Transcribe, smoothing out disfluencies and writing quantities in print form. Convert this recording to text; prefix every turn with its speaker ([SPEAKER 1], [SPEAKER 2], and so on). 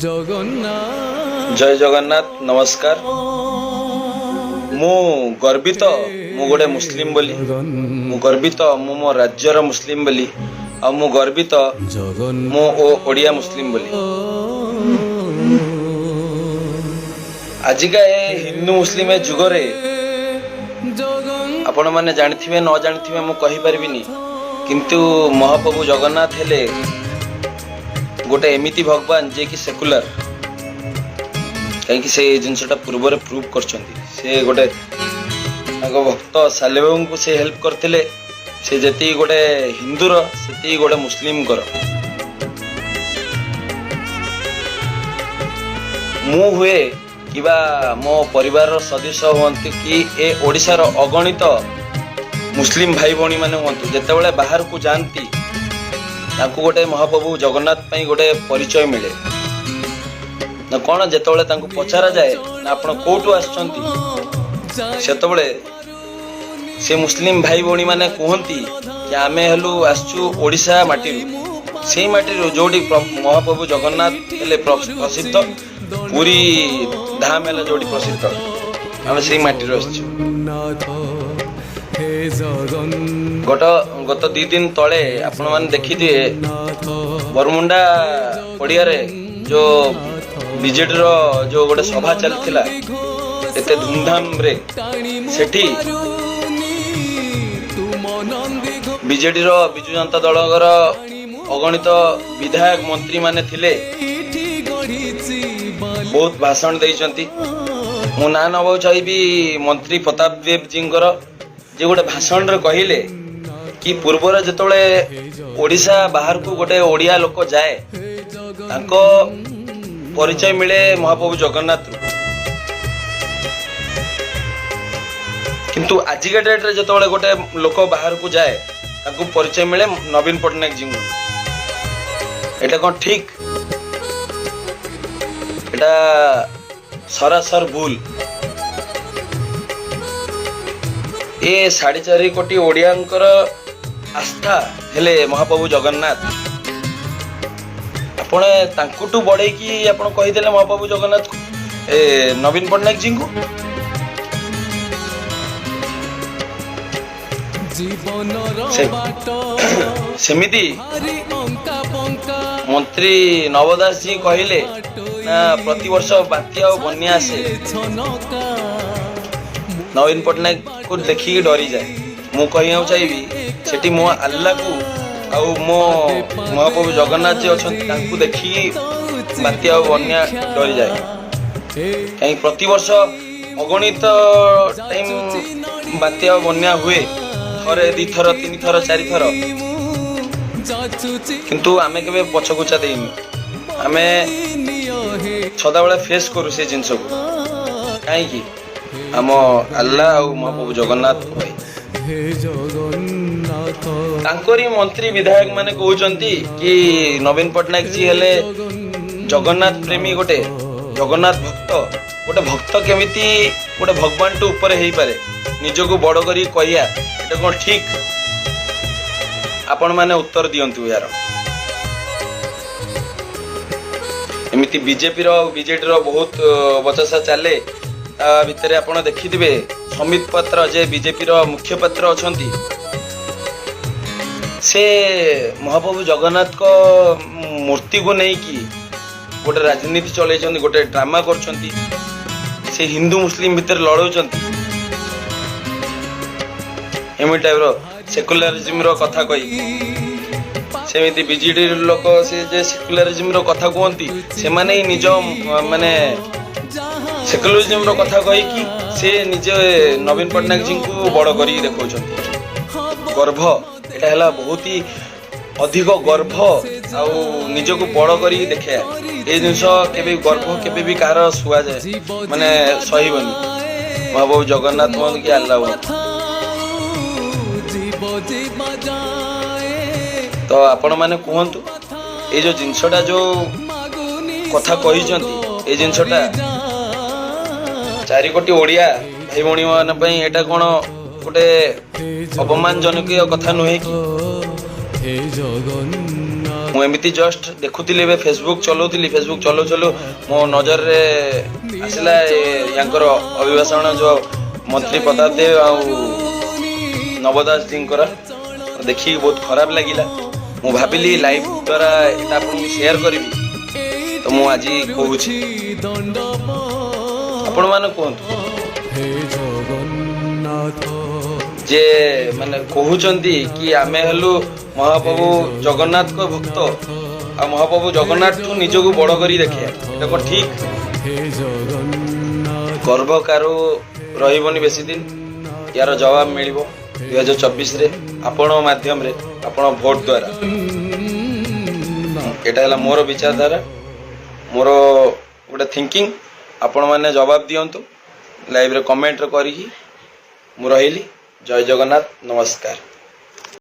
[SPEAKER 1] जय जगन्नाथ नमस्कार। मु गर्वित मु गोटे मुस्लिम बोली, मु गर्वित मु मो राज्यर मुस्लिम बोली, आ मु गर्वित मु ओडिया मुस्लिम बोली। आजिका ए हिंदू मुस्लिम जुगरे आपण माने जानिथिबे न जानिथिबे मु कहि परिबिनी, किंतु महाप्रभु जगन्नाथ हेले गोटे एमिति भगवान जे कि सेकुलर, कहीं से जिनसटा पूर्व प्रूव कर गोटे भक्त सालेबाबू को से हेल्प करते से जति गोटे हिंदूर से गोटे मुस्लिम कर मु हुए कि मो परिवार सदस्य हुंतु कि ए ओडिशार अगणित मुस्लिम भाई भौणी माने हुंतु जेतेबेले बाहर को जानती तांको गोटे महाप्रभु जगन्नाथ पई गोटे परिचय मिले ना कौन जेतेबेले तांको पचारा जाए ना आपण कोठु आछंती सेतेबेले से मुस्लिम भाई भौणी माने कहंती कि आमे हलु आछू ओडिशा माटीरु, सेई माटीरु जोडी महाप्रभु जगन्नाथ हेले प्रसिद्ध, पूरी धाम हेले जोडी प्रसिद्ध, आमे सेई माटीरु आछू। गत 2 दिन तले आपण माने देखिथिए बरमुंडा पड़िया रे जो बीजेडी रो जो गोटे सभा चलथिला एते धूमधाम रे, सेठी बीजेडी रो बिजु जनता दल अगणित विधायक मंत्री माने थिले, बहुत भाषण देइचंती। मु ना नबो चाहबी मंत्री प्रताप देव जींकर जे गोटे भाषण रे कहिले कि पूर्वर जेतोले ओडिशा बाहर को गोटे ओडिया लोक जाए ताको परिचय मिले महाप्रभु जगन्नाथ, किंतु आजिका डेट रे जेतोले गोटे लोक बाहर को जाए ताको परिचय मिले नवीन पटनायक जी को। एटा कोन ठीक? एटा सरासर भूल। ए 4.5 कोटी ओडियांकर आस्था हेले महाप्रभु जगन्नाथ, आपण तांकुटू बड़े कि आपण कहि देले महाप्रभु जगन्नाथ ए नवीन पटनायक जी को। सेमिति मंत्री नवदास जी कहिले ना प्रति वर्ष बात्या और बन्या आसे, नवीन पटनायक को देखिए डरी जाए। मु कहिया चाहिए सेठी मो अल्लाह को आ मो महाप्रभु जगन्नाथ जी अछंती तांकु देखि बात्या और बन्या डरी जाए। कहीं प्रति वर्ष अगणित टाइम बात्या और बन्या हुए, थरे 2 थर 3 थर 4 थर, किंतु आमे केबे पछगुचा देइनी, आमे सदाबेला फेस करू से जिंस को। काहे कि आम अल्लाह और महाप्रभु जगन्नाथ भाई तांकोरी मंत्री विधायक माने कहउचंती कि नवीन पटनायक जी हेले जगन्नाथ प्रेमी, गोटे जगन्नाथ भक्त, गोटे भक्त केमिति गोटे भगवान टू ऊपर हेई पारे निजको बड़ करी कहिया, एटा कोन ठीक? आपण माने उत्तर दियंतु यार। एमिति बीजेपी रो बीजेडी रो बहुत बचसा चले भितर आपण देखिथिबे समित पत्र जे बीजेपी रो मुख्य पत्र अछंती से महाप्रभु जगन्नाथ को मूर्ति को नहीं कि गोटे राजनीति चलैछंती, गोटे ड्रामा करछंती, से हिंदू मुस्लिम भितर लड़ौछंती। एमि टाइप रो सेकुलरिज्म रो कथा कहि सेमिति बीजेडी लोक से जे सेकुलरिज्म रो कथा कहंती से माने निज माने सेकुलरिज्म रो कथा कहि कि से निजे नवीन पटनायक जी को बड़ करी देखौछंती। गर्भ एटा हला बहुत ही अधिक गर्भ आ निज को बड़ करी देखे ए जिंस केबे गर्भ केबे भी कार सुआ जाए माने सहीबनी। महाप्रभु जगन्नाथ मन की अल्लाह तो आपण माने कहंतु ए जो जिंसटा जो कथा कहिसंती ए जिंसटा 4 कोटी ओडिया भाई भौणी मान पई एटा कोन गोटे अपमानजनक कथा नुहे कि? ମୁଁ ଏମିତି ଜଷ୍ଟ ଦେଖୁଥିଲି ଏବେ ଫେସବୁକ୍ ଚଲାଉଥିଲି ଫେସବୁକ୍ ଚଲଉ ଚଲଉ ମୋ ନଜରରେ ଆସିଲା ୟାଙ୍କର ଅଭିଭାଷଣ ଯୋଉ ମନ୍ତ୍ରୀ ପ୍ରତାପ ଦେବ ଆଉ ନବ ଦାସ ଜୀଙ୍କର ଦେଖିକି ବହୁତ ଖରାପ ଲାଗିଲା। ମୁଁ ଭାବିଲି ଲାଇଭ ଦ୍ୱାରା ଏଇଟା ଆପଣଙ୍କୁ ସେୟାର କରିବି ତ ମୁଁ ଆଜି କହୁଛି। ଆପଣମାନେ କୁହନ୍ତୁ ଯେ ମାନେ କହୁଛନ୍ତି କି ଆମେ ହେଲୁ ମହାପ୍ରଭୁ ଜଗନ୍ନାଥଙ୍କ ଭକ୍ତ ଆଉ ମହାପ୍ରଭୁ ଜଗନ୍ନାଥଠୁ ନିଜକୁ ବଡ଼ କରି ଦେଖିବା, ଏଇଟା କ'ଣ ଠିକ? ଗର୍ବ କାରୁ ରହିବନି ବେଶୀ ଦିନ, ୟାର ଜବାବ ମିଳିବ 2024ରେ ଆପଣଙ୍କ ମାଧ୍ୟମରେ, ଆପଣ ଭୋଟ ଦ୍ୱାରା। ଏଇଟା ହେଲା ମୋର ବିଚାରଧାରା, ମୋର ଗୋଟେ ଥିଙ୍କିଂ। ଆପଣମାନେ ଜବାବ ଦିଅନ୍ତୁ ଲାଇଭରେ କମେଣ୍ଟରେ କରିକି। ମୁଁ ରହିଲି। ଜୟ ଜଗନ୍ନାଥ, ନମସ୍କାର।